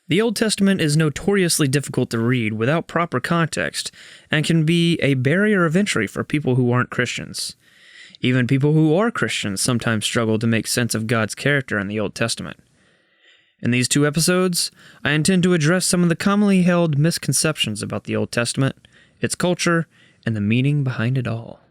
The Old Testament is notoriously difficult to read without proper context and can be a barrier of entry for people who aren't Christians. Even people who are Christians sometimes struggle to make sense of God's character in the Old Testament. In these 2 episodes, I intend to address some of the commonly held misconceptions about the Old Testament, its culture, and the meaning behind it all.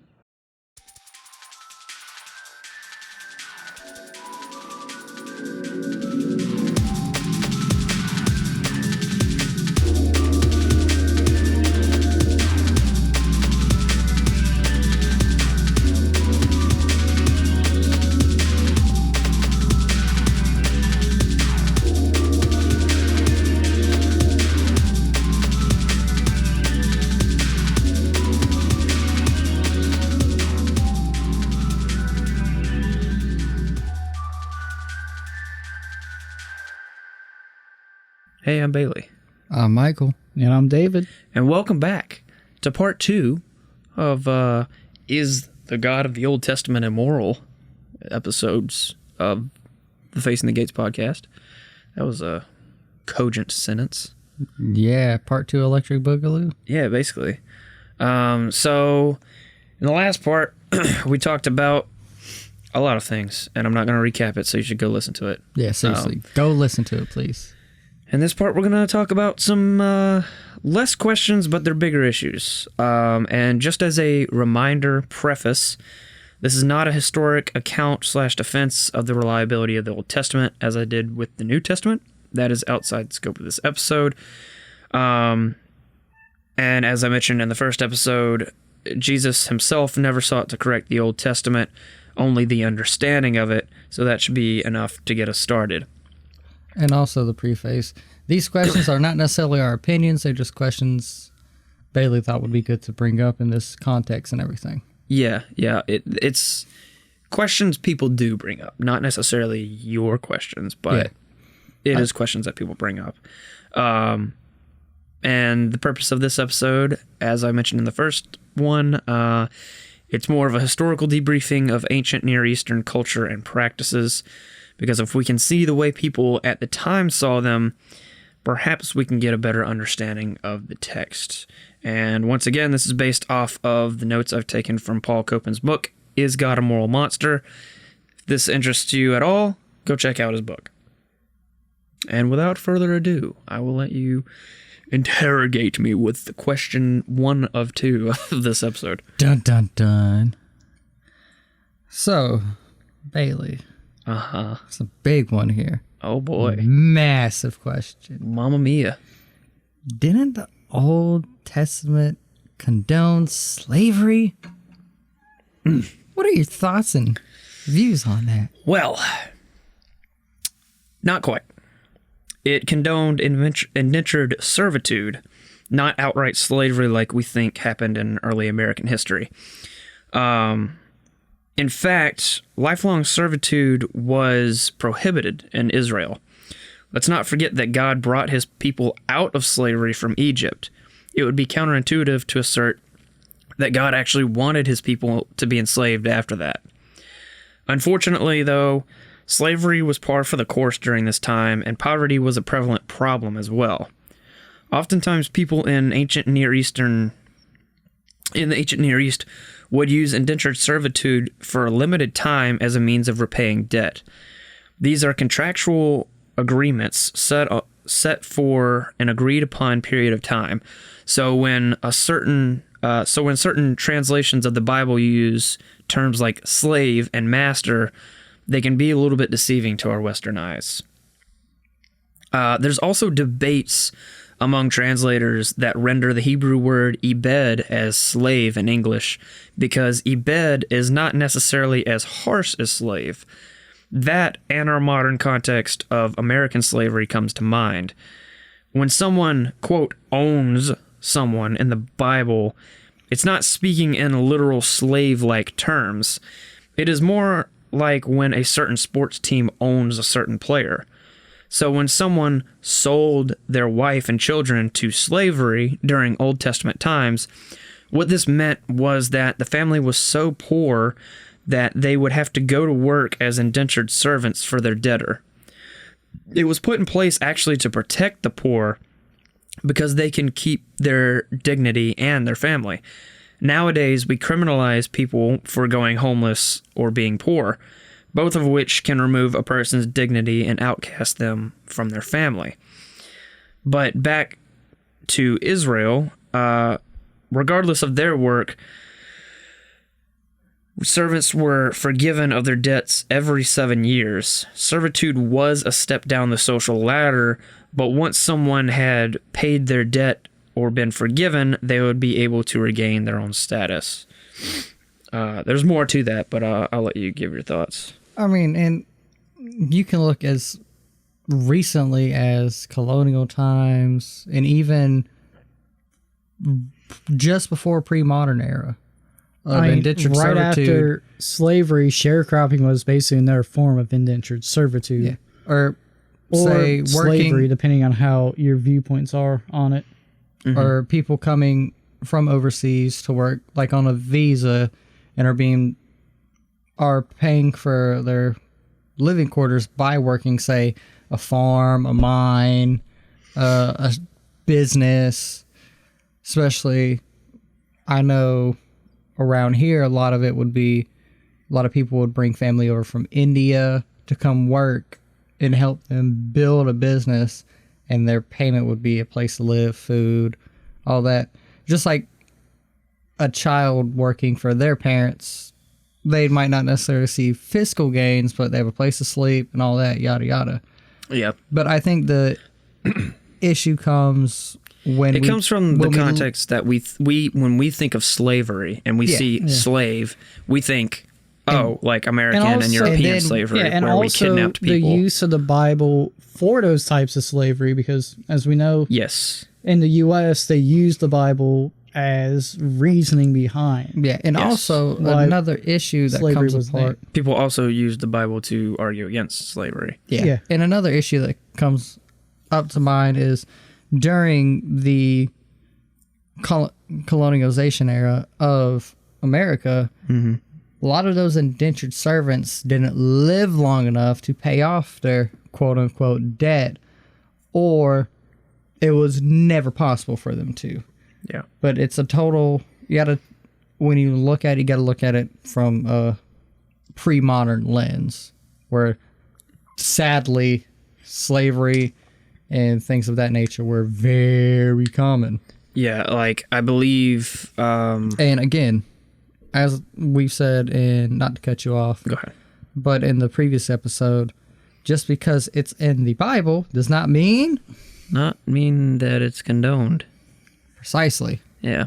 Hey, I'm Bailey. I'm Michael. And I'm David. And welcome back to part 2 of Is the God of the Old Testament Immoral episodes of the Facing the Gates podcast. That was a cogent sentence. Yeah, part 2 Electric Boogaloo. Yeah, basically. So, in the last part, we talked about a lot of things, and I'm not going to recap it, so you should go listen to it. Yeah, seriously. Go listen to it, please. In this part, we're going to talk about some less questions, but they're bigger issues. And just as a reminder, preface, this is not a historic account/defense of the reliability of the Old Testament, as I did with the New Testament. That is outside the scope of this episode. And as I mentioned in the first episode, Jesus himself never sought to correct the Old Testament, only the understanding of it, so that should be enough to get us started. And also the preface. These questions are not necessarily our opinions. They're just questions Bailey thought would be good to bring up in this context and everything. Yeah. It's questions people do bring up. Not necessarily your questions, but it is questions that people bring up. And the purpose of this episode, as I mentioned in the first one, it's more of a historical debriefing of ancient Near Eastern culture and practices. Because if we can see the way people at the time saw them, perhaps we can get a better understanding of the text. And once again, this is based off of the notes I've taken from Paul Copan's book, Is God a Moral Monster? If this interests you at all, go check out his book. And without further ado, I will let you interrogate me with the question 1 of 2 of this episode. Dun, dun, dun. So, Bailey. Uh-huh. It's a big one here. Oh, boy. Massive question. Mamma mia. Didn't the Old Testament condone slavery? What are your thoughts and views on that? Well, not quite. It condoned indentured servitude, not outright slavery like we think happened in early American history. In fact, lifelong servitude was prohibited in Israel. Let's not forget that God brought his people out of slavery from Egypt. It would be counterintuitive to assert that God actually wanted his people to be enslaved after that. Unfortunately, though, slavery was par for the course during this time, and poverty was a prevalent problem as well. Oftentimes, people in the ancient Near East would use indentured servitude for a limited time as a means of repaying debt. These are contractual agreements set for an agreed upon period of time. So when certain translations of the Bible use terms like slave and master, they can be a little bit deceiving to our Western eyes. There's also debates among translators that render the Hebrew word ibed as slave in English, because ibed is not necessarily as harsh as slave. That and our modern context of American slavery comes to mind. When someone, quote, owns someone in the Bible, it's not speaking in literal slave-like terms. It is more like when a certain sports team owns a certain player. So when someone sold their wife and children to slavery during Old Testament times, what this meant was that the family was so poor that they would have to go to work as indentured servants for their debtor. It was put in place actually to protect the poor because they can keep their dignity and their family. Nowadays, we criminalize people for going homeless or being poor, both of which can remove a person's dignity and outcast them from their family. But back to Israel, regardless of their work, servants were forgiven of their debts every 7 years. Servitude was a step down the social ladder, but once someone had paid their debt or been forgiven, they would be able to regain their own status. There's more to that, but I'll let you give your thoughts. I mean, and you can look as recently as colonial times and even just before pre-modern era of indentured right servitude. After slavery, sharecropping was basically another form of indentured servitude. Yeah. Or Or say slavery, working, depending on how your viewpoints are on it. or people coming from overseas to work like on a visa and are paying for their living quarters by working, say, a farm, a mine, a business. Especially, I know around here, a lot of people would bring family over from India to come work and help them build a business, and their payment would be a place to live, food, all that. Just like a child working for their parents, they might not necessarily see fiscal gains, but they have a place to sleep and all that, yada, yada. Yeah. But I think the issue comes when It comes from the context that we when we think of slavery and we see slave, we think, like American and European slavery, and where we also kidnapped people. the use of the Bible for those types of slavery, because as we know, Yes. in the U.S., they use the Bible as reasoning behind. Yeah, and Yes. also Why another issue that slavery comes was apart. People also use the Bible to argue against slavery. Yeah. And another issue that comes up to mind is during the colonization era of America, a lot of those indentured servants didn't live long enough to pay off their quote unquote debt, or it was never possible for them to. Yeah. But it's a total, when you look at it, you got to look at it from a pre-modern lens, where sadly slavery and things of that nature were very common. Yeah, like I believe And again, as we've said, and not to cut you off, go ahead. but in the previous episode, just because it's in the Bible does not mean Not mean that it's condoned. precisely. Yeah.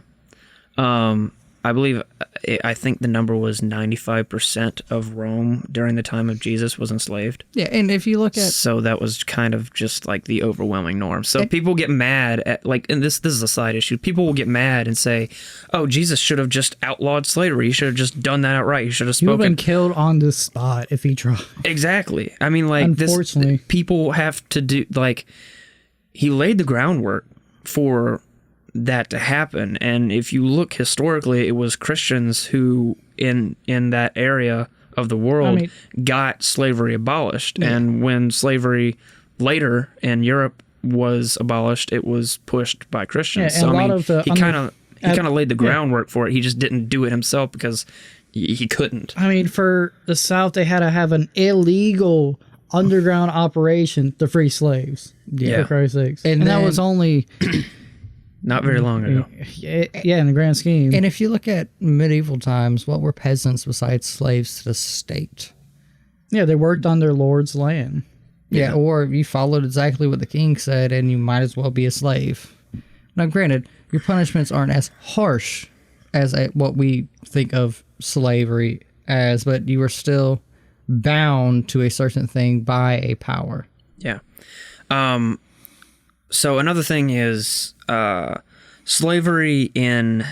I think the number was 95% of Rome during the time of Jesus was enslaved. Yeah, and if you look at So that was kind of just like the overwhelming norm. So people get mad at, like, and this is a side issue. People will get mad and say, "Oh, Jesus should have just outlawed slavery. He should have just done that outright. He should have He would have spoken." been killed on the spot if he tried. Exactly. I mean, like, Unfortunately. people have to do, like, he laid the groundwork for that to happen. And if you look historically, it was Christians who in that area of the world got slavery abolished. Yeah. And when slavery later in Europe was abolished, it was pushed by Christians. Yeah, so and I a lot mean, of the, he kind of laid the groundwork for it. He just didn't do it himself because he couldn't. I mean, for the South, they had to have an illegal underground operation to free slaves. Yeah. For Christ's sakes. and that was only Not very long ago. Yeah, in the grand scheme. And if you look at medieval times, what were peasants besides slaves to the state? Yeah, they worked on their lord's land. Yeah, or you followed exactly what the king said, and you might as well be a slave. Now, granted, your punishments aren't as harsh as what we think of slavery as, but you were still bound to a certain thing by a power. Yeah. So another thing is slavery in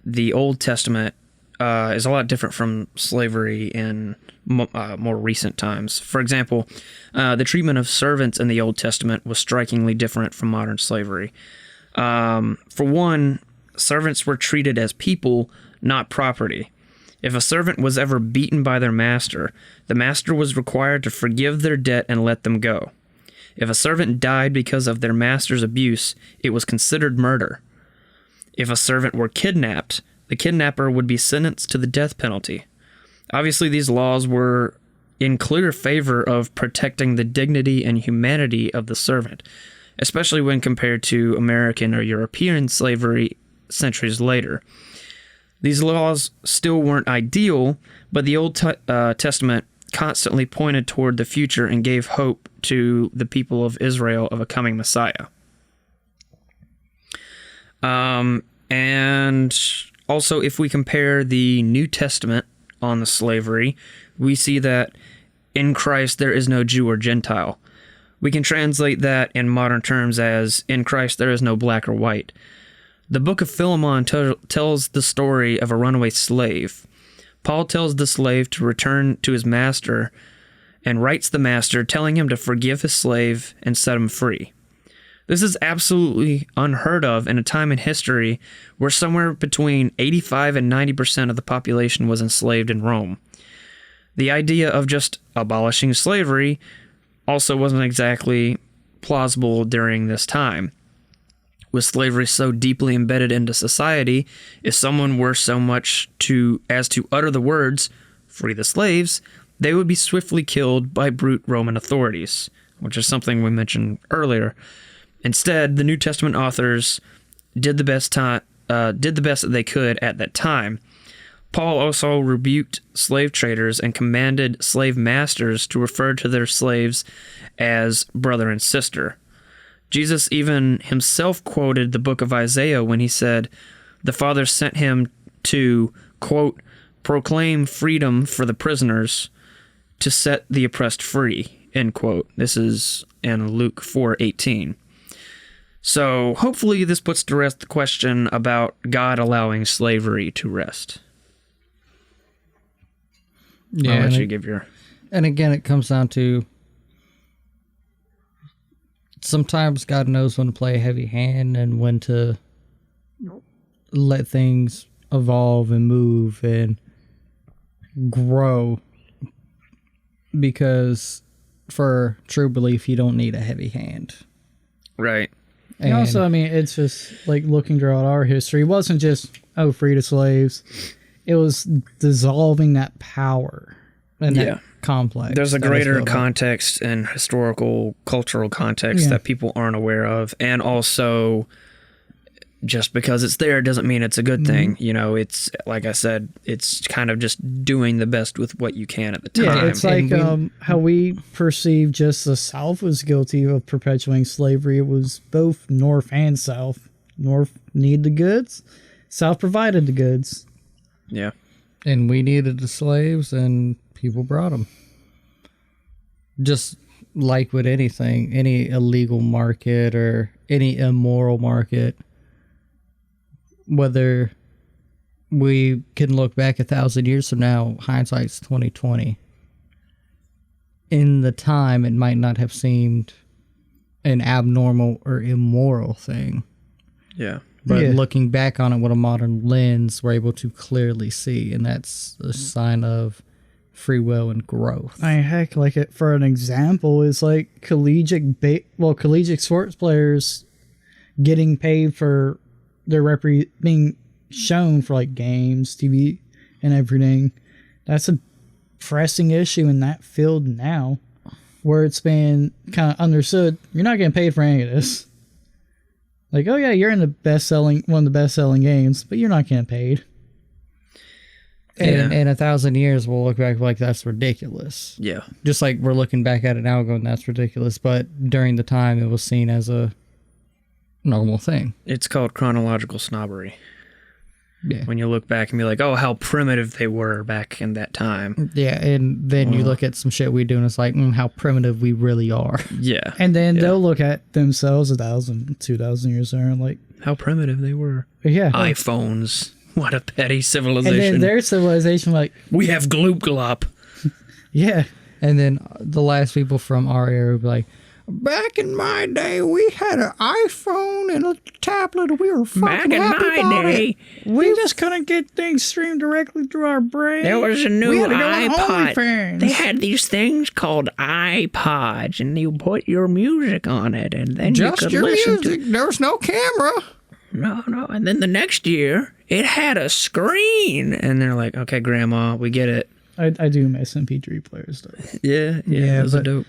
the Old Testament is a lot different from slavery in more recent times. For example, the treatment of servants in the Old Testament was strikingly different from modern slavery. For one, servants were treated as people, not property. If a servant was ever beaten by their master, the master was required to forgive their debt and let them go. If a servant died because of their master's abuse, it was considered murder. If a servant were kidnapped, the kidnapper would be sentenced to the death penalty. Obviously, these laws were in clear favor of protecting the dignity and humanity of the servant, especially when compared to American or European slavery centuries later. These laws still weren't ideal, but the Old Testament constantly pointed toward the future and gave hope to the people of Israel of a coming Messiah. And also, if we compare the New Testament on the slavery, we see that in Christ there is no Jew or Gentile. We can translate that in modern terms as, in Christ there is no black or white. The book of Philemon tells the story of a runaway slave. Paul tells the slave to return to his master and writes the master telling him to forgive his slave and set him free. This is absolutely unheard of in a time in history where somewhere between 85 and 90% of the population was enslaved in Rome. The idea of just abolishing slavery also wasn't exactly plausible during this time. With slavery so deeply embedded into society, if someone were so much as to utter the words, "free the slaves," they would be swiftly killed by brute Roman authorities, which is something we mentioned earlier. Instead, the New Testament authors did the best that they could at that time. Paul also rebuked slave traders and commanded slave masters to refer to their slaves as brother and sister. Jesus even himself quoted the book of Isaiah when he said, "The Father sent him to," quote, "proclaim freedom for the prisoners, to set the oppressed free," end quote. This is in Luke 4:18. So hopefully this puts to rest the question about God allowing slavery to rest. Yeah, I'll let you give your... And again, it comes down to sometimes God knows when to play a heavy hand and when to let things evolve and move and grow. Because for true belief, you don't need a heavy hand. Right. And also, I mean, it's just like looking throughout our history. It wasn't just, free the slaves. It was dissolving that power and that complex. There's a greater context and historical, cultural context that people aren't aware of. And also, just because it's there doesn't mean it's a good thing. You know, it's, like I said, it's kind of just doing the best with what you can at the time. Yeah, it's like how we perceive just the South was guilty of perpetuating slavery. It was both North and South. North needed the goods. South provided the goods. Yeah. And we needed the slaves, and people brought them. Just like with anything, any illegal market or any immoral market, whether we can look back 1,000 years from now, hindsight's 2020. In the time, it might not have seemed an abnormal or immoral thing. Yeah. But looking back on it with a modern lens, we're able to clearly see, and that's a sign of free will and growth. I mean, heck, like for an example, is like collegiate sports players getting paid for their being shown for like games, TV, and everything. That's a pressing issue in that field now, where it's been kind of understood you're not getting paid for any of this. Like, oh yeah, you're in one of the best-selling games, but you're not getting paid. And in 1,000 years, we'll look back like that's ridiculous. Yeah. Just like we're looking back at it now going, that's ridiculous. But during the time, it was seen as a normal thing. It's called chronological snobbery. Yeah. When you look back and be like, oh, how primitive they were back in that time. Yeah, and then you look at some shit we do and it's like, how primitive we really are. Yeah. And then they'll look at themselves 1,000, 2,000 years there and like, how primitive they were. Yeah. iPhones. What a petty civilization. And then their civilization, like, we have gloop glop. Yeah. And then the last people from our era would be like, back in my day, we had an iPhone and a tablet, and we were fucking happy about it. We just couldn't get things streamed directly through our brain. There was a We new had to go on iPod. OnlyFans. They had these things called iPods, and you put your music on it, and then Just you could your listen music. There was no camera. No. And then the next year, it had a screen. And they're like, okay, Grandma, we get it. I do miss MP3 players, though. Yeah, those are but- dope.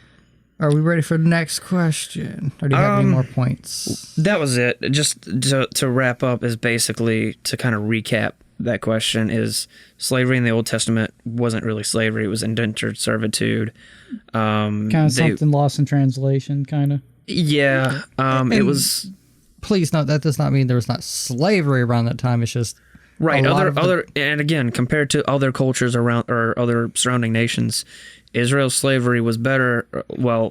Are we ready for the next question? Or do you have any more points? That was it. Just to wrap up is basically to kind of recap that question is slavery in the Old Testament wasn't really slavery. It was indentured servitude. Kind of something lost in translation, kind of. Yeah. It was... Please note that does not mean there was not slavery around that time. It's just Right. a lot of the- And again, compared to other cultures around or other surrounding nations, Israel's slavery was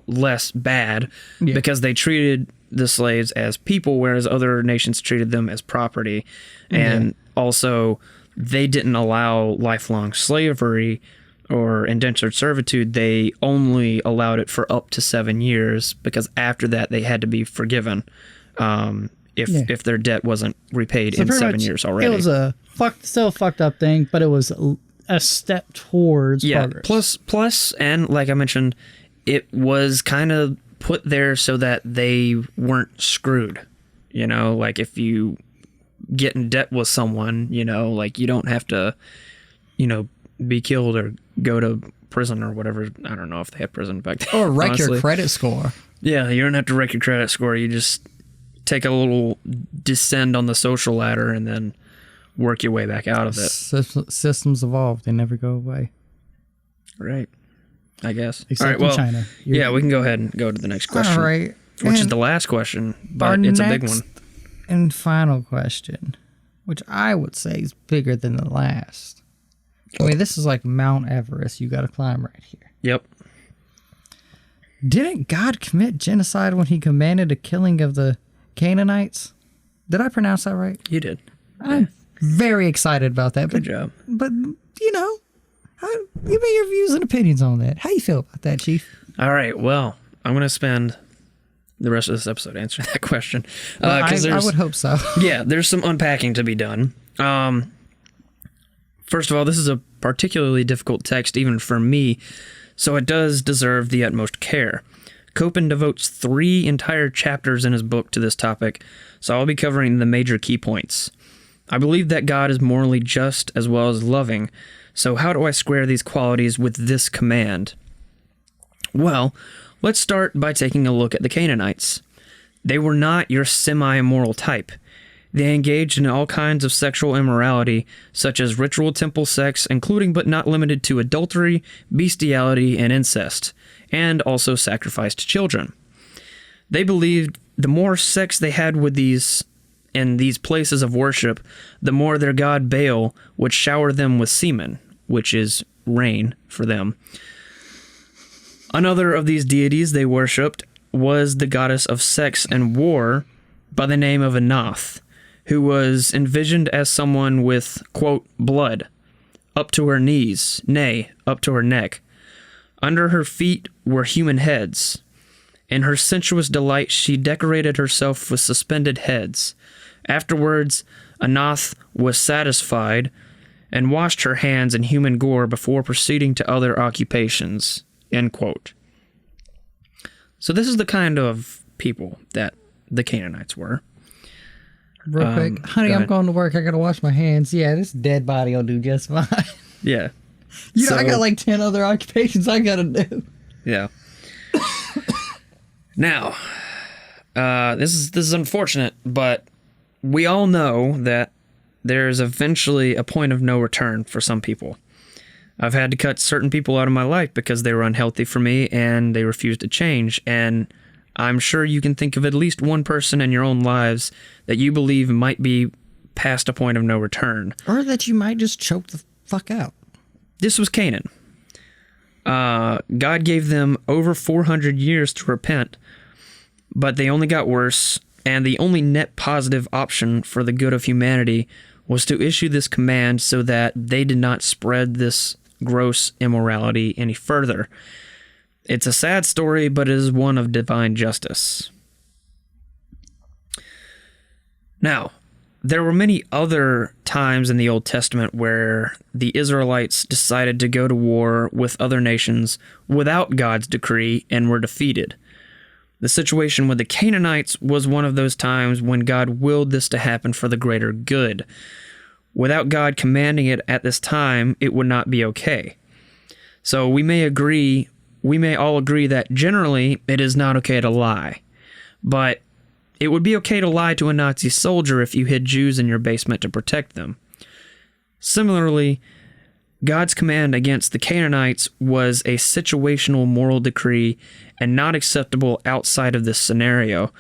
less bad because they treated the slaves as people, whereas other nations treated them as property. And also, they didn't allow lifelong slavery or indentured servitude. They only allowed it for up to 7 years because after that, they had to be forgiven. If their debt wasn't repaid in pretty 7 much, years already. It was still a fucked up thing, but it was a step towards Yeah. progress. Plus, and like I mentioned, it was kind of put there so that they weren't screwed. You know, like if you get in debt with someone, you know, like you don't have to, you know, be killed or go to prison or whatever. I don't know if they had prison back then. or wreck your honestly. credit score. Yeah, you don't have to wreck your credit score. You just take a little descend on the social ladder and then work your way back out of it. Systems evolve; they never go away. Right. I guess. Except All in China. Yeah, we can go ahead and go to the next question. All right, Which is and the last question, our but it's a big next one. and final question, which I would say is bigger than the last. I mean, this is like Mount Everest. You got to climb right here. Yep. Didn't God commit genocide when He commanded the killing of the Canaanites? Did I pronounce that right? You did. I'm very excited about that. Good job. But you know, give me your views and opinions on that. How you feel about that, Chief? All right. Well, I'm going to spend the rest of this episode answering that question. I there's, would hope so. yeah, there's some unpacking to be done. First of all, this is a particularly difficult text even for me, so it does deserve the utmost care. Copan devotes 3 entire chapters in his book to this topic, so I'll be covering the major key points. I believe that God is morally just as well as loving, so how do I square these qualities with this command? Well, let's start by taking a look at the Canaanites. They were not your semi-immoral type. They engaged in all kinds of sexual immorality, such as ritual temple sex, including but not limited to adultery, bestiality, and incest, and also sacrificed children. They believed the more sex they had with these places of worship, the more their god Baal would shower them with semen, which is rain for them. Another of these deities they worshipped was the goddess of sex and war by the name of Anath, who was envisioned as someone with, quote, blood, up to her knees, nay, up to her neck. Under her feet were human heads. In her sensuous delight, she decorated herself with suspended heads. Afterwards, Anath was satisfied and washed her hands in human gore before proceeding to other occupations, end quote. So this is the kind of people that the Canaanites were. Real quick, honey, go I'm ahead. going to work. I gotta wash my hands. Yeah, this dead body will do just fine. Yeah. You know, I So- got like 10 other occupations I gotta do. Yeah. Now, this is unfortunate, but we all know that there's eventually a point of no return for some people. I've had to cut certain people out of my life because they were unhealthy for me and they refused to change. And I'm sure you can think of at least one person in your own lives that you believe might be past a point of no return. Or that you might just choke the fuck out. This was Canaan. God gave them over 400 years to repent, but they only got worse, and the only net positive option for the good of humanity was to issue this command so that they did not spread this gross immorality any further. It's a sad story, but it is one of divine justice. Now, there were many other times in the Old Testament where the Israelites decided to go to war with other nations without God's decree and were defeated. The situation with the Canaanites was one of those times when God willed this to happen for the greater good. Without God commanding it at this time, it would not be okay. So we may all agree that generally it is not okay to lie. But it would be okay to lie to a Nazi soldier if you hid Jews in your basement to protect them. Similarly, God's command against the Canaanites was a situational moral decree and not acceptable outside of this scenario.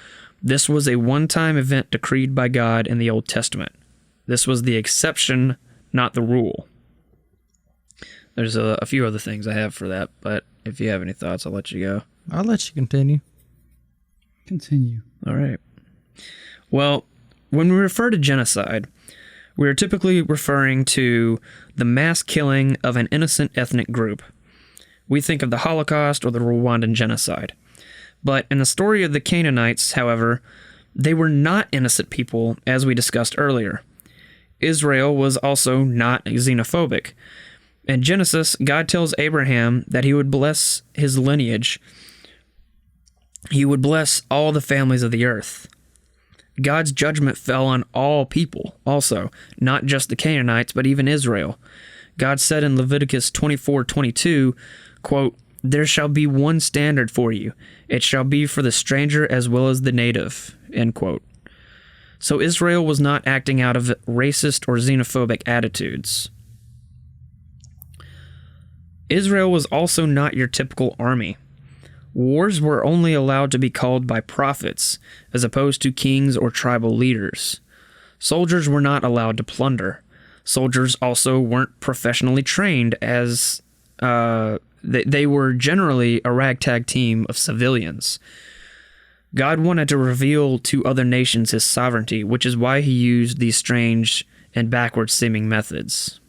This was a one-time event decreed by God in the Old Testament. This was the exception, not the rule. There's a few other things I have for that, but if you have any thoughts, I'll let you go. I'll let you continue. Continue. All right. Well, when we refer to genocide, we are typically referring to the mass killing of an innocent ethnic group. We think of the Holocaust or the Rwandan genocide. But in the story of the Canaanites, however, they were not innocent people, as we discussed earlier. Israel was also not xenophobic. In Genesis, God tells Abraham that he would bless his lineage. He would bless all the families of the earth. God's judgment fell on all people also, not just the Canaanites, but even Israel. God said in Leviticus 24:22, quote, "There shall be one standard for you. It shall be for the stranger as well as the native," end quote. So Israel was not acting out of racist or xenophobic attitudes. Israel was also not your typical army. Wars were only allowed to be called by prophets, as opposed to kings or tribal leaders. Soldiers were not allowed to plunder. Soldiers also weren't professionally trained, as they were generally a ragtag team of civilians. God wanted to reveal to other nations his sovereignty, which is why he used these strange and backward-seeming methods.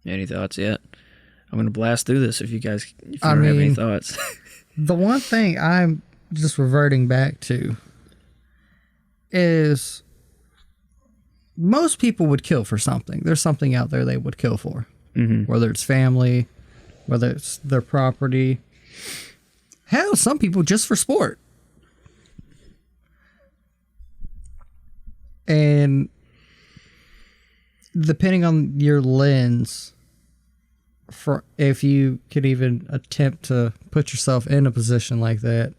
Any thoughts yet? I'm going to blast through this if you don't have any thoughts. The one thing I'm just reverting back to is most people would kill for something. There's something out there they would kill for. Mm-hmm. Whether it's family, whether it's their property. Hell, some people just for sport. And depending on your lens, for if you could even attempt to put yourself in a position like that,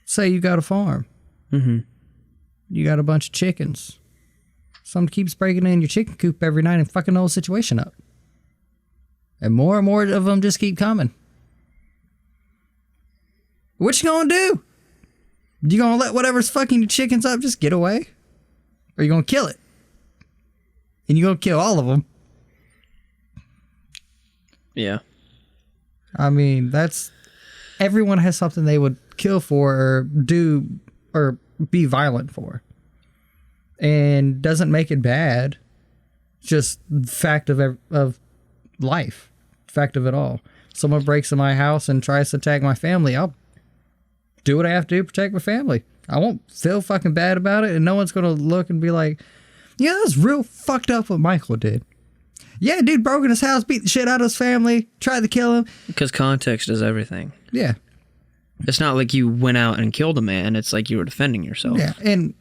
say you got a farm. Mm-hmm. You got a bunch of chickens. Someone keeps breaking in your chicken coop every night and fucking the whole situation up. And more of them just keep coming. What you gonna do? You gonna let whatever's fucking your chickens up just get away? Or you gonna kill it? And you gonna kill all of them? Yeah. I mean, everyone has something they would kill for or do or be violent for. And doesn't make it bad. Just fact of life. Fact of it all. Someone breaks in my house and tries to attack my family, I'll do what I have to do to protect my family. I won't feel fucking bad about it, and no one's gonna look and be like, yeah, that's real fucked up what Michael did. Yeah, dude broke in his house, beat the shit out of his family, tried to kill him. Because context is everything. Yeah. It's not like you went out and killed a man. It's like you were defending yourself. Yeah, and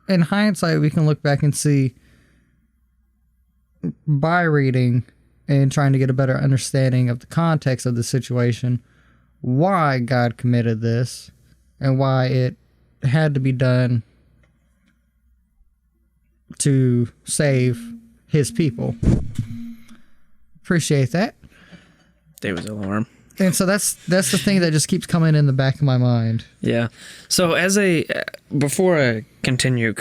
in hindsight, we can look back and see, by reading and trying to get a better understanding of the context of the situation, why God committed this and why it had to be done to save his people. Appreciate that. David's alarm. And so that's the thing that just keeps coming in the back of my mind. Yeah. So before I continue,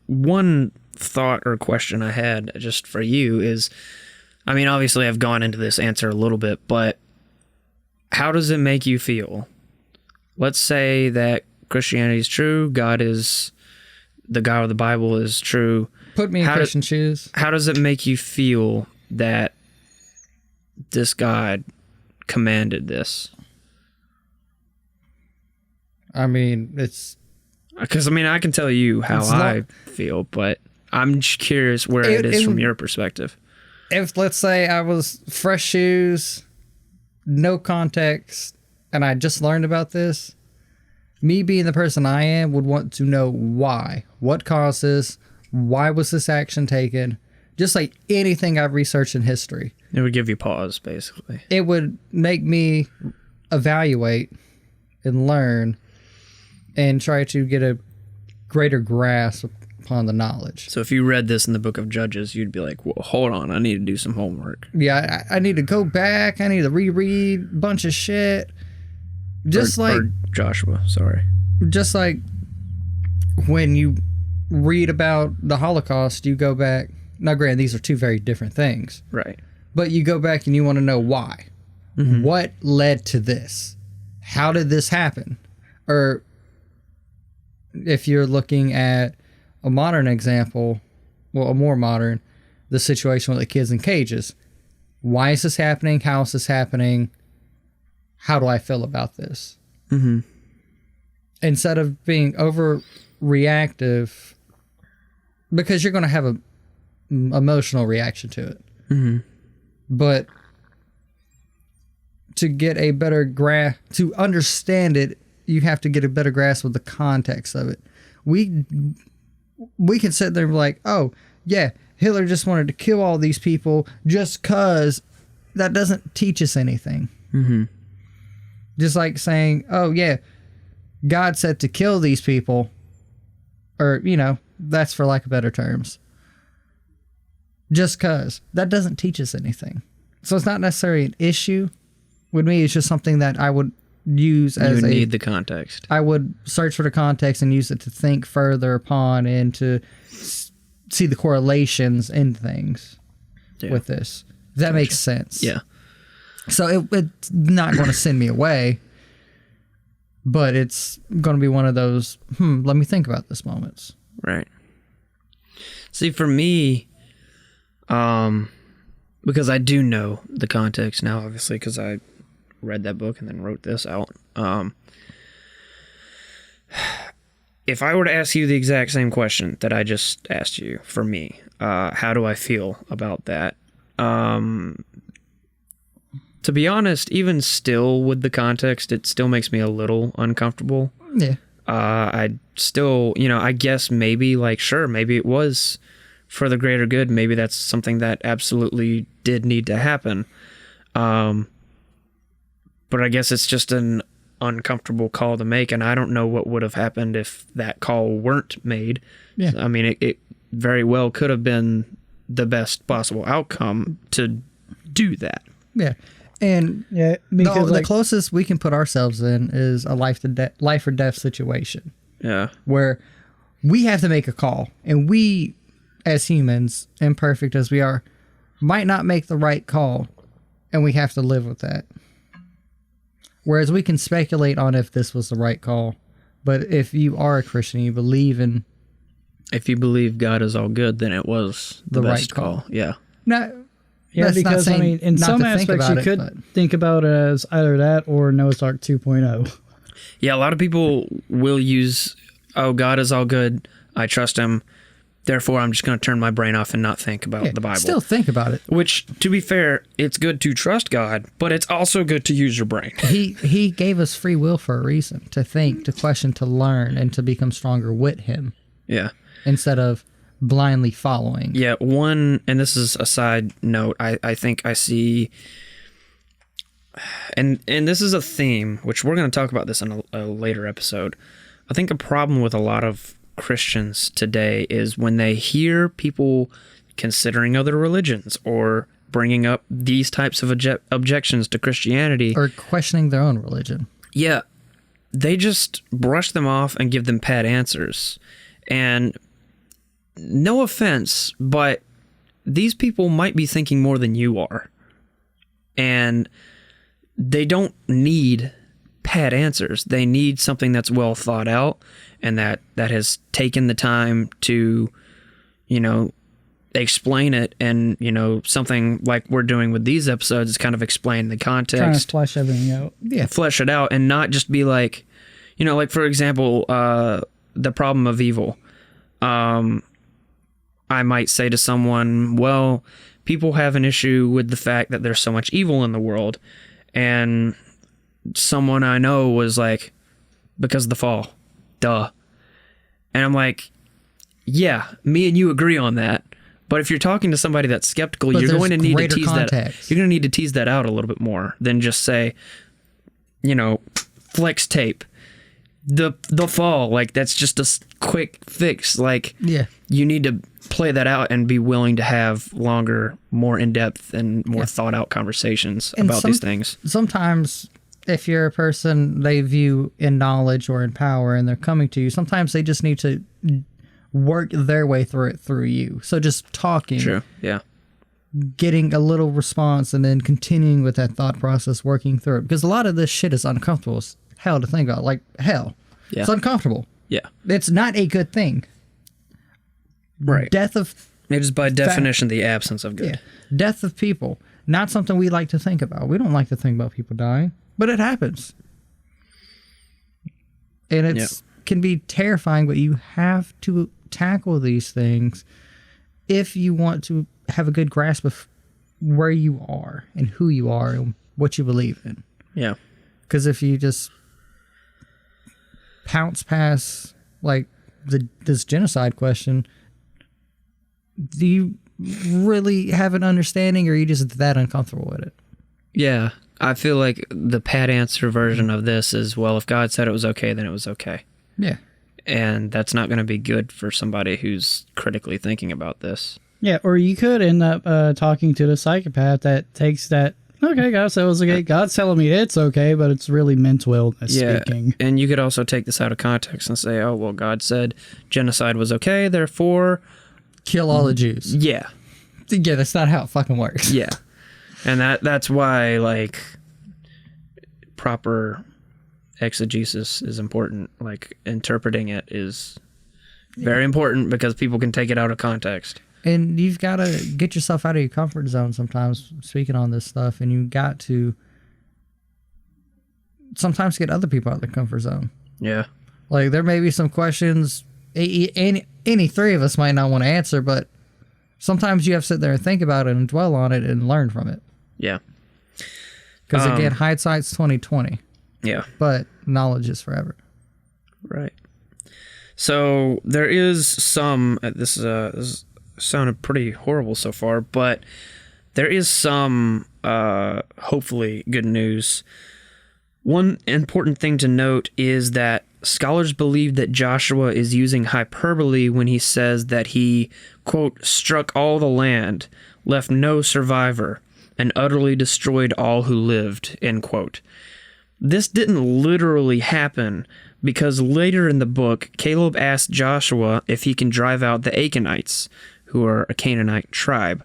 one thought or question I had just for you is, I mean, obviously I've gone into this answer a little bit, but how does it make you feel? Let's say that Christianity is true, God is, the God of the Bible is true. Put me in Christian shoes. How does it make you feel that this God commanded this? I mean, it's... Because, I mean, I can tell you how I feel, but I'm just curious where it is from your perspective. If, let's say, I was fresh shoes, no context, and I just learned about this, me being the person I am would want to know why. What caused this? Why was this action taken? Just like anything I've researched in history. It would give you pause, basically. It would make me evaluate and learn and try to get a greater grasp upon the knowledge. So if you read this in the book of Judges, you'd be like, well, hold on, I need to do some homework. Yeah, I need to go back. I need to reread a bunch of shit. Or Joshua, sorry. Just like when you read about the Holocaust, you go back. Now, granted, these are two very different things. Right. But you go back and you want to know why. Mm-hmm. What led to this? How did this happen? Or if you're looking at a modern example, well, a more modern, the situation with the kids in cages. Why is this happening? How is this happening? How do I feel about this? Mm-hmm. Instead of being overreactive, because you're going to have a emotional reaction to it. Mm-hmm. But to get a better grasp, to understand it, you have to get a better grasp of the context of it. We can sit there and be like, oh, yeah, Hitler just wanted to kill all these people just because. That doesn't teach us anything. Mm-hmm. Just like saying, oh, yeah, God said to kill these people, or, that's for lack of better terms. Just because. That doesn't teach us anything. So it's not necessarily an issue with me. It's just something that I would use as you need the context. I would search for the context and use it to think further upon and to see the correlations in things with this. If that makes sense. Yeah. So it's not going to send me away, but it's going to be one of those, let me think about this moments. Right. See, for me, because I do know the context now, obviously, because I read that book and then wrote this out. If I were to ask you the exact same question that I just asked you, for me, how do I feel about that? To be honest, even still with the context, it still makes me a little uncomfortable. Yeah. I still, I guess maybe maybe it was for the greater good. Maybe that's something that absolutely did need to happen. But I guess it's just an uncomfortable call to make, and I don't know what would have happened if that call weren't made. Yeah. I mean, it very well could have been the best possible outcome to do that. Yeah. And because the closest we can put ourselves in is a life or death situation. Yeah. Where we have to make a call, and we, as humans, imperfect as we are, might not make the right call, and we have to live with that. Whereas we can speculate on if this was the right call, but if you are a Christian, you believe in... If you believe God is all good, then it was the best right call. Yeah. Yeah, because in some aspects you could think about it as either that or Noah's Ark 2.0. Yeah, a lot of people will use, oh, God is all good, I trust him, therefore I'm just going to turn my brain off and not think about the Bible. Still think about it. Which, to be fair, it's good to trust God, but it's also good to use your brain. He gave us free will for a reason, to think, to question, to learn, and to become stronger with him. Yeah. Instead of blindly following. Yeah, and this is a side note, I think I see, and this is a theme, which we're going to talk about this in a later episode. I think a problem with a lot of Christians today is when they hear people considering other religions or bringing up these types of objections to Christianity. Or questioning their own religion. Yeah, they just brush them off and give them pat answers. And no offense, but these people might be thinking more than you are. And they don't need pat answers. They need something that's well thought out and that has taken the time to, explain it, and something like we're doing with these episodes is kind of explain the Trying context, to flesh everything out. Yeah. flesh it out, and not just be like, like for example, the problem of evil. I might say to someone, well, people have an issue with the fact that there's so much evil in the world, and someone I know was like, because of the fall, duh. And I'm like, yeah, me and you agree on that. But if you're talking to somebody that's skeptical, But you're going to there's need to greater tease that. context. You're going to need to tease that out a little bit more than just say, flex tape. The fall, like that's just a quick fix. Like, Yeah. you need to play that out and be willing to have longer, more in-depth and more thought out conversations And about these things. Sometimes if you're a person they view in knowledge or in power and they're coming to you, sometimes they just need to work their way through you. So just talking, True. Yeah. getting a little response, and then continuing with that thought process, working through it. Because a lot of this shit is uncomfortable as hell to think about. Like, hell. Yeah. It's uncomfortable. Yeah. It's not a good thing. Right. Death of It is by definition the absence of good. death of people, not something we like to think about. We don't like to think about people dying, but it happens. And it can be terrifying, but you have to tackle these things if you want to have a good grasp of where you are and who you are and what you believe in. Yeah. Because if you just pounce past like this genocide question, do you really have an understanding, or are you just that uncomfortable with it? Yeah. I feel like the pat answer version of this is, well, if God said it was okay, then it was okay. Yeah. And that's not going to be good for somebody who's critically thinking about this. Yeah, or you could end up talking to the psychopath that takes that, okay, God said it was okay. God's telling me it's okay, but it's really mental illness speaking. And you could also take this out of context and say, oh, well, God said genocide was okay, therefore... Kill all the Jews. Yeah. Yeah, that's not how it fucking works. Yeah. And that's why, like, proper exegesis is important. Like, interpreting it is very important because people can take it out of context. And you've got to get yourself out of your comfort zone sometimes, speaking on this stuff, and you got to sometimes get other people out of their comfort zone. Yeah. Like, there may be some questions any three of us might not want to answer, but sometimes you have to sit there and think about it and dwell on it and learn from it. Yeah. Because again, hindsight's 20/20. Yeah. But knowledge is forever. Right. So there is some. This is sounded pretty horrible so far, but there is some hopefully good news. One important thing to note is that scholars believe that Joshua is using hyperbole when he says that he, quote, struck all the land, left no survivor, and utterly destroyed all who lived, end quote. This didn't literally happen because later in the book, Caleb asked Joshua if he can drive out the Canaanites, who are a Canaanite tribe.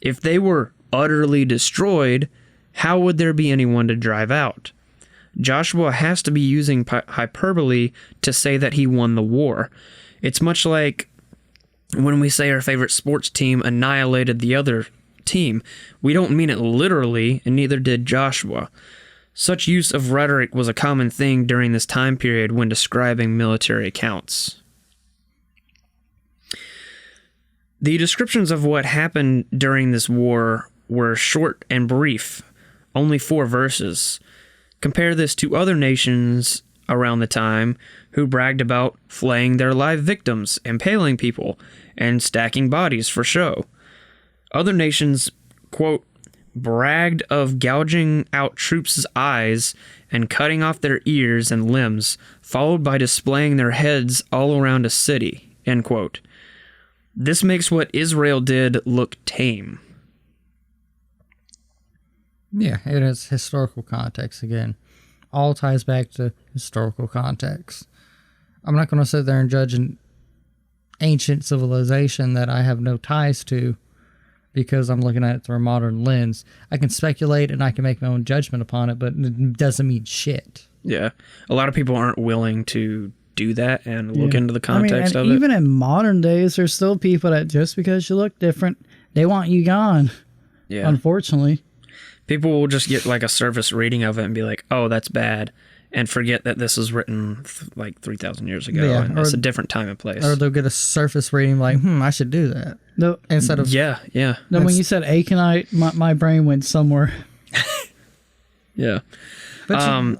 If they were utterly destroyed, how would there be anyone to drive out? Joshua has to be using hyperbole to say that he won the war. It's much like when we say our favorite sports team annihilated the other team. We don't mean it literally, and neither did Joshua. Such use of rhetoric was a common thing during this time period when describing military accounts. The descriptions of what happened during this war were short and brief, only 4 verses. Compare this to other nations around the time who bragged about flaying their live victims, impaling people, and stacking bodies for show. Other nations, quote, bragged of gouging out troops' eyes and cutting off their ears and limbs, followed by displaying their heads all around a city, end quote. This makes what Israel did look tame. Yeah, it is historical context again. All ties back to historical context. I'm not going to sit there and judge an ancient civilization that I have no ties to because I'm looking at it through a modern lens. I can speculate and I can make my own judgment upon it, but it doesn't mean shit. Yeah. A lot of people aren't willing to do that and look into the context and of even it. in modern days, there's still people that just because you look different, they want you gone. Yeah. Unfortunately. People will just get like a surface reading of it and be like, oh, that's bad, and forget that this was written like 3,000 years ago, Yeah, and it's a different time and place. Or they'll get a surface reading like, I should do that. No, Instead of Yeah. no, when you said Aconite, my brain went somewhere. Yeah. But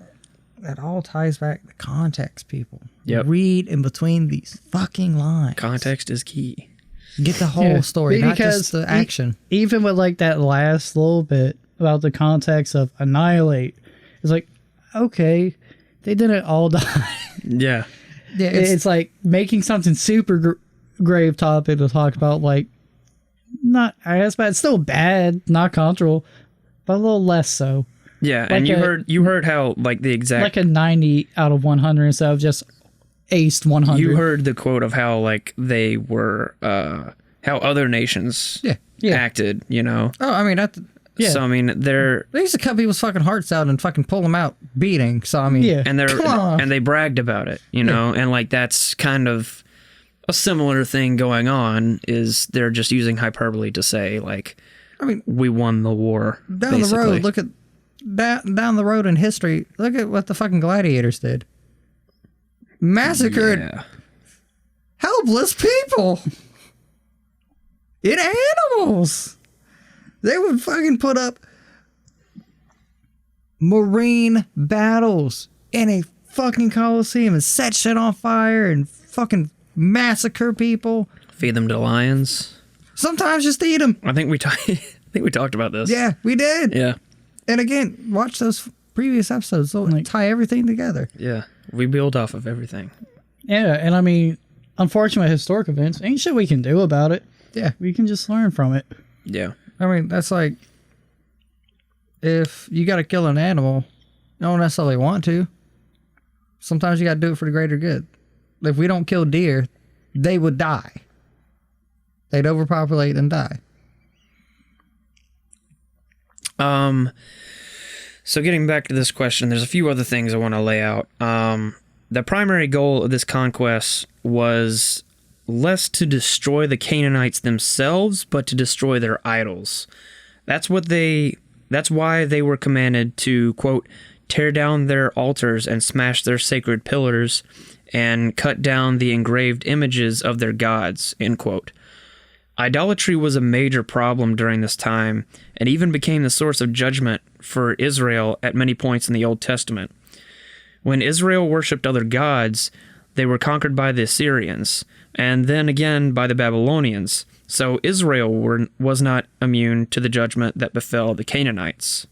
that all ties back to context, people. Yep. Read in between these fucking lines. Context is key. Get the whole story, not just the action. Even with like that last little bit about the context of annihilate, it's like, okay, they didn't all die. Yeah. Yeah, It's like making something super grave topic to talk about, like, not as bad, still bad, not controversial, but a little less so. Yeah, Like and you heard how like the exact Like a 90 out of 100 instead of just aced 100. you heard the quote of how like they were how other nations Yeah. acted, you know. Oh, I mean, Yeah. So I mean they they used to cut people's fucking hearts out and fucking pull them out beating. So I mean, Yeah. Come on. and they bragged about it, you know, and like that's kind of a similar thing going on is they're just using hyperbole to say like I mean, we won the war. down basically. the road, look at down the road in history. Look at what the fucking gladiators did. Massacred Yeah. helpless people and animals. They would fucking put up marine battles in a fucking coliseum and set shit on fire and fucking massacre people. Feed them to lions. Sometimes just eat them. I think we talked about this. Yeah, we did. Yeah. And again, watch those previous episodes. They'll tie everything together. Yeah. We build off of everything. Yeah, and I mean, unfortunately, historic events, ain't shit we can do about it. Yeah. We can just learn from it. Yeah. I mean, that's like if you got to kill an animal, you don't necessarily want to. Sometimes you got to do it for the greater good. If we don't kill deer, they would die. They'd overpopulate and die. So getting back to this question, there's a few other things I want to lay out. The primary goal of this conquest was less to destroy the Canaanites themselves, but to destroy their idols. That's why they were commanded to, quote, tear down their altars and smash their sacred pillars and cut down the engraved images of their gods, end quote. Idolatry was a major problem during this time and even became the source of judgment for Israel at many points in the Old Testament. When Israel worshipped other gods, they were conquered by the Assyrians, and then again by the Babylonians, so Israel was not immune to the judgment that befell the Canaanites.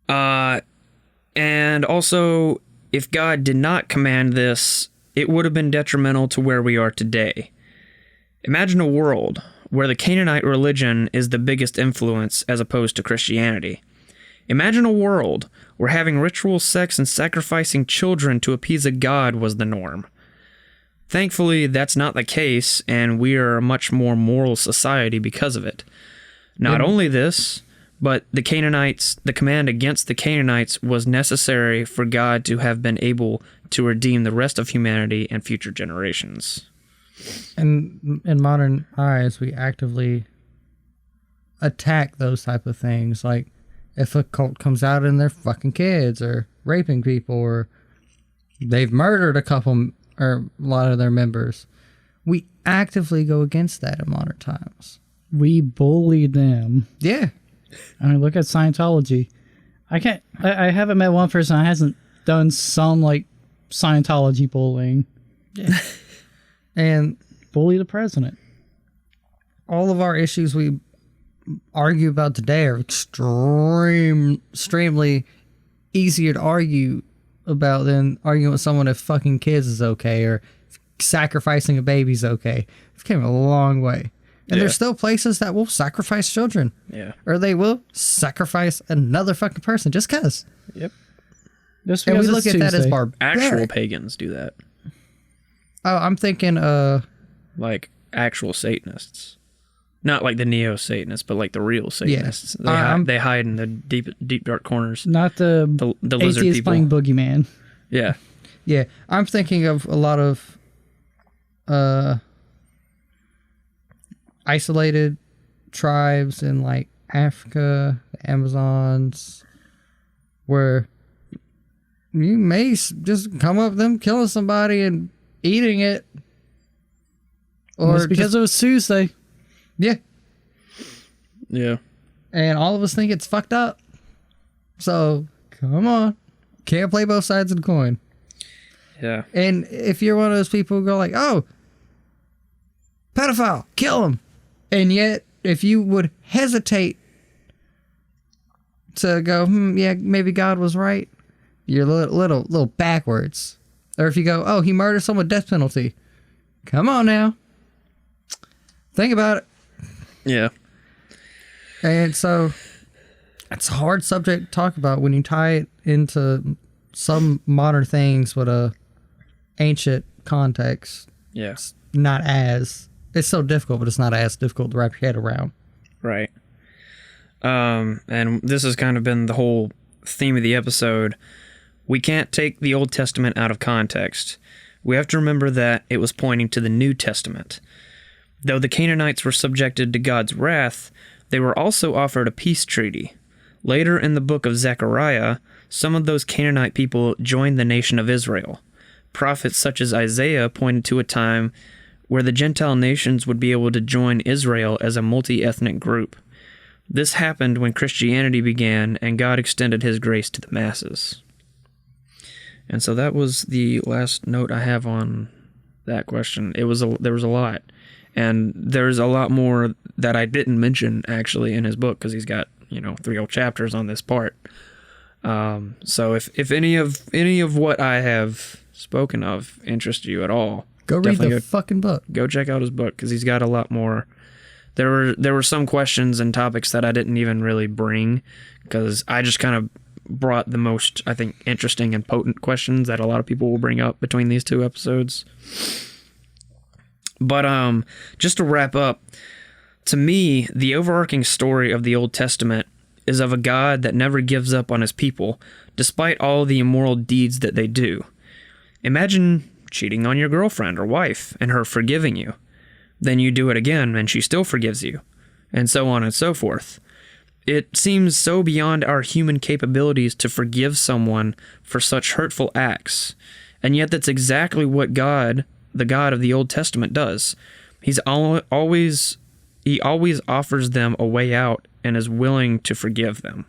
And also, if God did not command this, it would have been detrimental to where we are today. Imagine a world where the Canaanite religion is the biggest influence as opposed to Christianity. Imagine a world where having ritual sex and sacrificing children to appease a god was the norm. Thankfully, that's not the case, and we are a much more moral society because of it. Not only this, but the command against the Canaanites was necessary for God to have been able to redeem the rest of humanity and future generations. And in modern eyes, we actively attack those type of things. Like if a cult comes out and they're fucking kids or raping people or they've murdered a lot of their members, we actively go against that in modern times. We bully them. Yeah. I mean, look at Scientology. I haven't met one person that hasn't done some, like, Scientology bullying. Yeah. And Bully the president. all of our issues we argue about today are extremely easier to argue about than arguing with someone if fucking kids is okay or sacrificing a baby's okay. We've came a long way. And there's still places that will sacrifice children. Yeah. Or they will sacrifice another fucking person just because. Yep. Just And we because look it's at that as Tuesday. barbaric. Actual pagans do that. Oh, I'm thinking, Like actual Satanists. Not like the neo-Satanists, but like the real Satanists. Yeah. They hide in the deep dark corners. Not the The lizard atheist people. playing boogeyman. Yeah. Yeah, I'm thinking of a lot of isolated tribes in like Africa, the Amazons, where you may just come up with them killing somebody and eating it. Or it's Or because it was Tuesday. yeah, Yeah. and all of us think it's fucked up. So come on, can't play both sides of the coin. Yeah. And if you're one of those people who go like, oh, pedophile, kill him. And yet, if you would hesitate to go, yeah, maybe God was right, you're a little backwards. Or if you go, oh, he murdered someone, death penalty. Come on now. Think about it. Yeah. And so, it's a hard subject to talk about when you tie it into some modern things with a ancient context. Yeah. It's so difficult, but it's not as difficult to wrap your head around. Right. And this has kind of been the whole theme of the episode. We can't take the Old Testament out of context. We have to remember that it was pointing to the New Testament. Though the Canaanites were subjected to God's wrath, they were also offered a peace treaty. Later in the book of Zechariah, some of those Canaanite people joined the nation of Israel. Prophets such as Isaiah pointed to a time where the Gentile nations would be able to join Israel as a multi-ethnic group. This happened when Christianity began and God extended his grace to the masses. And so that was the last note I have on that question. There was a lot. And there's a lot more that I didn't mention actually in his book because he's got, 3 whole chapters on this part. So if any of what I have spoken of interests you at all, Go read the fucking book. Go check out his book because he's got a lot more. There were some questions and topics that I didn't even really bring because I just kind of brought the most, I think, interesting and potent questions that a lot of people will bring up between these two episodes. But just to wrap up, to me, the overarching story of the Old Testament is of a God that never gives up on his people, despite all the immoral deeds that they do. Imagine cheating on your girlfriend or wife and her forgiving you. Then you do it again and she still forgives you, and so on and so forth. It seems so beyond our human capabilities to forgive someone for such hurtful acts, and yet that's exactly what God, the God of the Old Testament, does. He always offers them a way out and is willing to forgive them.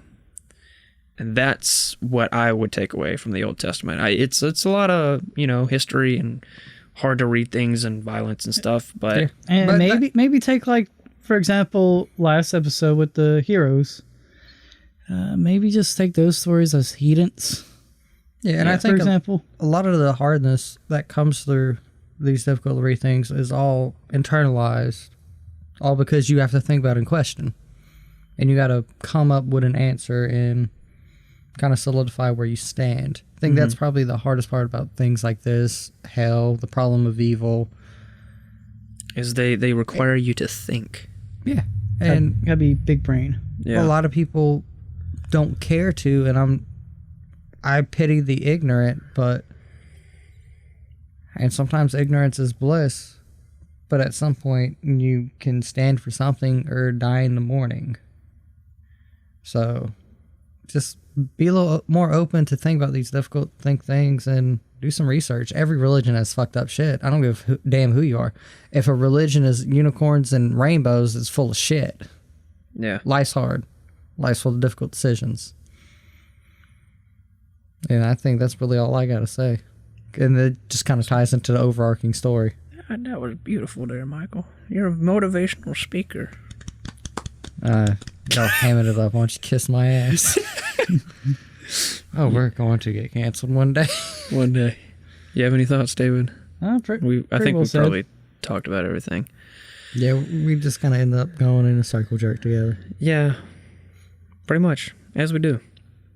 And that's what I would take away from the Old Testament. It's a lot of, history and hard to read things and violence and stuff, but... Yeah. And maybe take, for example, last episode with the heroes. Maybe just take those stories as heathens. Yeah, and I think for example, a lot of the hardness that comes through these difficult to read things is all internalized, all because you have to think about it and question. And you got to come up with an answer and kind of solidify where you stand. I think that's probably the hardest part about things like this, hell, the problem of evil. Is they require you to think. Yeah. And gotta be big brain. Yeah. a lot of people don't care to, and I pity the ignorant, and sometimes ignorance is bliss, but at some point you can stand for something or die in the morning. So just be a little more open to think about these difficult things and do some research. Every religion has fucked up shit. I don't give a damn who you are. If a religion is unicorns and rainbows, it's full of shit. Yeah. Life's hard. Life's full of difficult decisions. And I think that's really all I got to say. And it just kind of ties into the overarching story. That was beautiful there, Michael. You're a motivational speaker. Y'all hamming it up. Why don't you kiss my ass? Oh, we're going to get canceled one day. One day. You have any thoughts, David? I think we probably talked about everything. Yeah, we just kind of ended up going in a circle jerk together. Yeah, pretty much, as we do.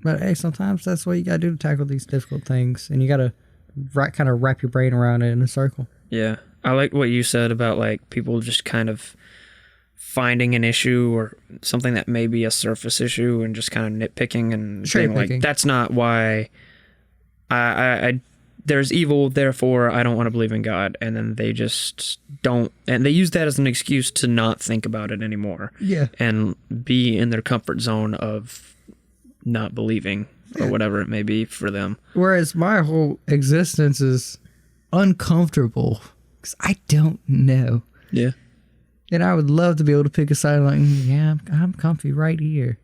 But hey, sometimes that's what you got to do to tackle these difficult things. And you got to kind of wrap your brain around it in a circle. Yeah. I like what you said about people just kind of finding an issue or something that may be a surface issue and just kind of nitpicking and being like, that's not why there's evil, therefore I don't want to believe in God, and then they just don't, and they use that as an excuse to not think about it anymore. Yeah. And be in their comfort zone of not believing or whatever it may be for them. Whereas my whole existence is uncomfortable because I don't know. Yeah. And I would love to be able to pick a side like, yeah, I'm comfy right here.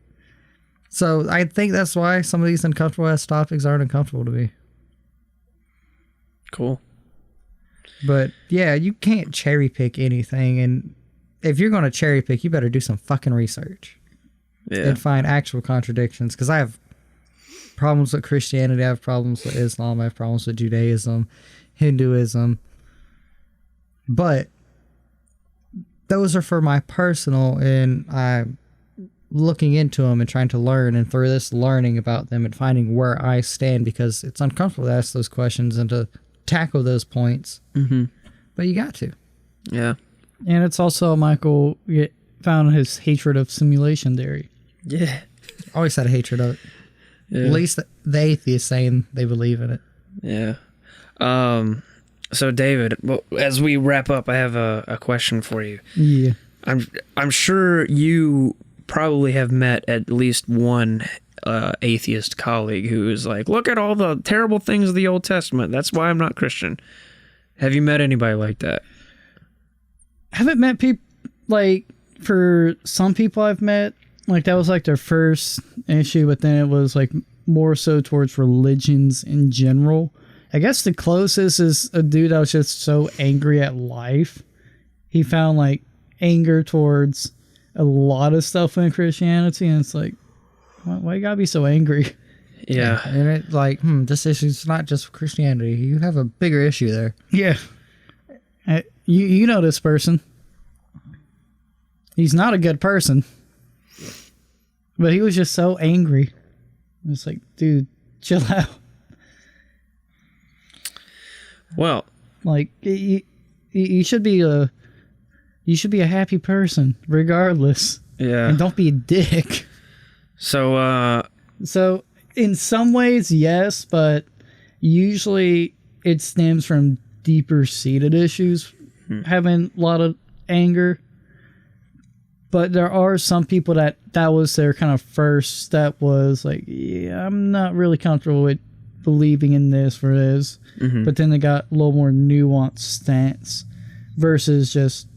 So I think that's why some of these uncomfortable ass topics aren't uncomfortable to me. Cool. But yeah, you can't cherry pick anything. And if you're going to cherry pick, you better do some fucking research. Yeah. And find actual contradictions. Because I have problems with Christianity, I have problems with Islam, I have problems with Judaism, Hinduism. But those are for my personal, and I'm looking into them and trying to learn, and through this learning about them and finding where I stand, because it's uncomfortable to ask those questions and to tackle those points. Mm-hmm. But you got to. Yeah. And it's also, Michael found his hatred of simulation theory. Yeah. Always had a hatred of it. Yeah. At least the atheists saying they believe in it. Yeah. So David, well, as we wrap up, I have a question for you. Yeah. I'm sure you probably have met at least one atheist colleague who is like, look at all the terrible things of the Old Testament. That's why I'm not Christian. Have you met anybody like that? I haven't met people, like, for some people I've met, like, that was like their first issue, but then it was like more so towards religions in general. I guess the closest is a dude that was just so angry at life. He found like anger towards a lot of stuff in Christianity, and it's like, why you gotta be so angry? Yeah. And it's like, this issue's not just Christianity. You have a bigger issue there. Yeah. You know this person. He's not a good person. But he was just so angry. It's like, dude, chill out. Well, like you should be a happy person regardless. Yeah. And don't be a dick. So in some ways, yes, but usually it stems from deeper seated issues, having a lot of anger. But there are some people that was their kind of first step, was like, yeah, I'm not really comfortable with believing in this for this. Mm-hmm. But then they got a little more nuanced stance versus just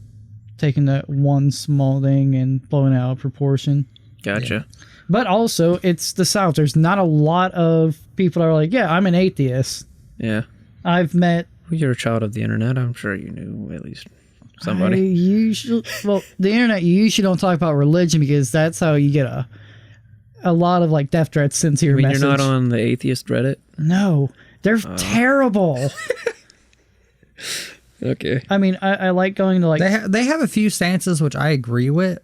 taking that one small thing and blowing it out of proportion. Gotcha. Yeah. But also, it's the South. There's not a lot of people that are like, yeah, I'm an atheist. Yeah. I've met... Well, you're a child of the internet. I'm sure you knew at least somebody. The internet, you usually don't talk about religion because that's how you get a lot of like death threats sent to your message. You're not on the atheist Reddit? No. They're terrible. Okay. I mean, I like going to like... They have a few stances which I agree with,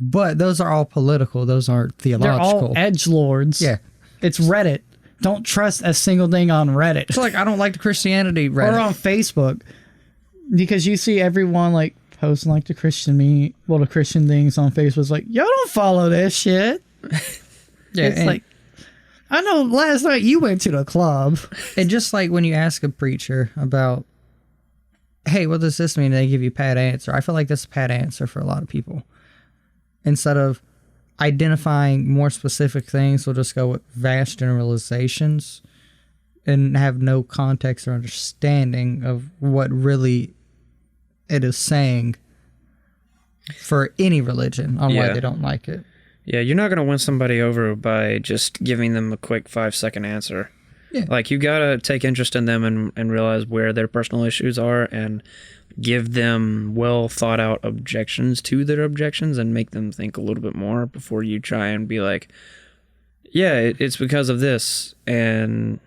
but those are all political. Those aren't theological. They're all edgelords. Yeah. It's Reddit. Don't trust a single thing on Reddit. It's like, I don't like the Christianity Reddit. Or on Facebook. Because you see everyone like posting like the Christian things on Facebook. It's like, y'all don't follow this shit. Yeah, it's like, I know last night you went to the club. And just like when you ask a preacher about, hey, what does this mean? They give you a pat answer. I feel like that's a pat answer for a lot of people. Instead of identifying more specific things, we'll just go with vast generalizations and have no context or understanding of what really it is saying for any religion on why they don't like it. Yeah, you're not going to win somebody over by just giving them a quick 5-second answer. Yeah. Like, you got to take interest in them and realize where their personal issues are and give them well thought out objections to their objections and make them think a little bit more before you try and be like, yeah, it's because of this. And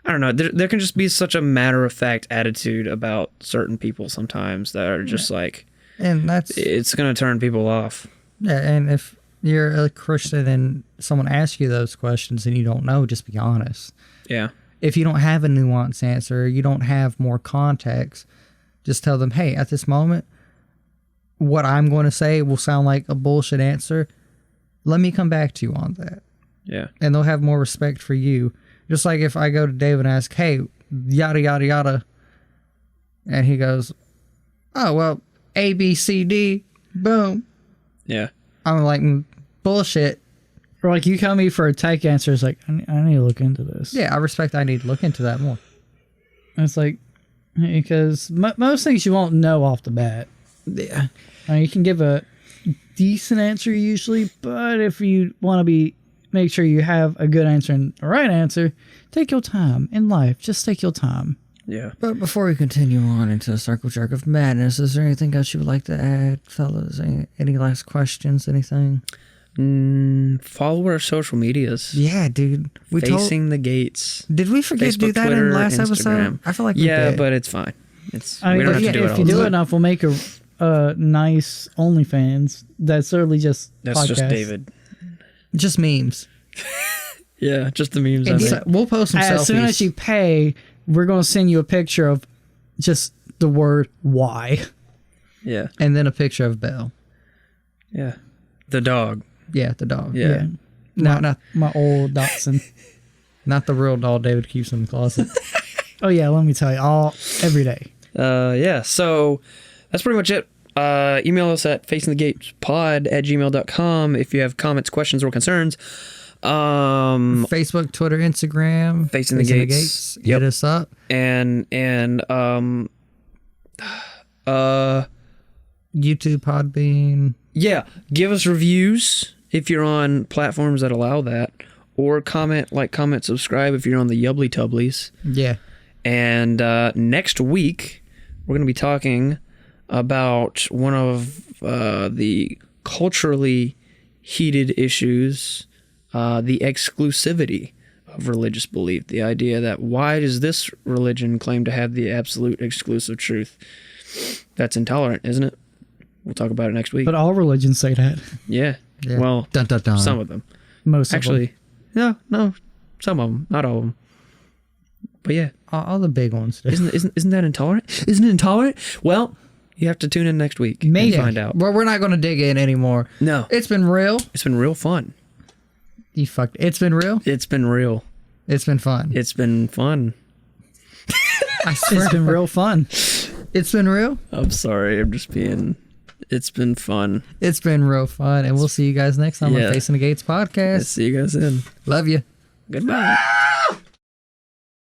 I don't know, there can just be such a matter-of-fact attitude about certain people sometimes that are just like, and it's going to turn people off. Yeah, and if you're a Christian and someone asks you those questions and you don't know, just be honest. Yeah. If you don't have a nuanced answer, you don't have more context, just tell them, hey, at this moment, what I'm going to say will sound like a bullshit answer. Let me come back to you on that. Yeah. And they'll have more respect for you Just like if I go to Dave and ask, hey, yada, yada, yada. And he goes, oh, well, A, B, C, D, boom. Yeah. I'm like, bullshit. Or like you come me for a tech answer, it's like, I need to look into this. Yeah, I need to look into that more. And it's like, because most things you won't know off the bat. Yeah. You can give a decent answer usually, but if you want to make sure you have a good answer and a right answer, take your time in life. Just take your time. Yeah. But before we continue on into the circle jerk of madness, is there anything else you would like to add, fellas? Any last questions? Anything? Follow our social medias. Yeah, dude. Facing the Gates. Did we forget to do Facebook, that Twitter, in the last Instagram. episode? I feel like we did. But it's fine. We I mean, don't have to do it all if you the do time. enough, we'll make a nice OnlyFans that's literally just That's podcasts. just David. Just memes. Yeah, just the memes. We'll post some selfies. As soon as you pay, we're going to send you a picture of just the word "why." Yeah. And then a picture of Belle. Yeah. The dog. Yeah, the dog. Yeah. Not My old Dachshund. not the real doll David keeps in the closet. Oh yeah, let me tell you, every day. Yeah. So that's pretty much it. Email us at facingthegatespod@gmail.com if you have comments, questions, or concerns. Facebook, Twitter, Instagram. Facing the Gates. Hit us up. And YouTube, Podbean. yeah, give us reviews if you're on platforms that allow that, or comment, subscribe if you're on the Yubbly Tubblies. Yeah. And next week we're going to be talking about one of the culturally heated issues, the exclusivity of religious belief. The idea that why does this religion claim to have the absolute exclusive truth? That's intolerant, isn't it? We'll talk about it next week. But all religions say that. Yeah. Yeah. Well, Dun, dun, dun. some of them. Most Actually, no, some of them, not all of them. But yeah, All the big ones. isn't that intolerant? Isn't it intolerant? Well, you have to tune in next week. Maybe. And find out. Well, we're not going to dig in anymore. No, It's been real. it's been real fun. You fucked. It's been real. It's been real. It's been fun. It's been fun. I swear. It's been real fun. It's been real. I'm sorry. I'm just being. It's been fun. It's been real fun. And we'll see you guys next time Yeah. on Facing the Gates podcast. See you guys then. Love you. Goodbye.